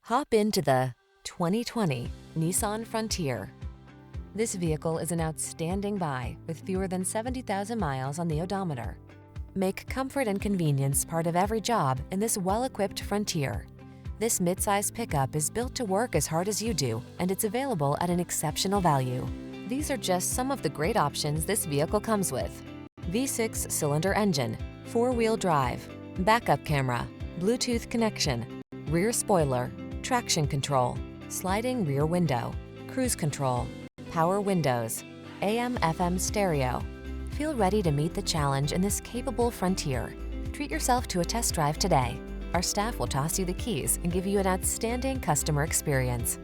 Hop into the 2020 Nissan Frontier. This vehicle is an outstanding buy with fewer than 70,000 miles on the odometer. Make comfort and convenience part of every job in this well-equipped Frontier. This midsize pickup is built to work as hard as you do, and it's available at an exceptional value. These are just some of the great options this vehicle comes with: V6 cylinder engine, 4-wheel drive, backup camera, Bluetooth connection, rear spoiler, traction control, sliding rear window, cruise control, power windows, AM/FM stereo. Feel ready to meet the challenge in this capable Frontier. Treat yourself to a test drive today. Our staff will toss you the keys and give you an outstanding customer experience.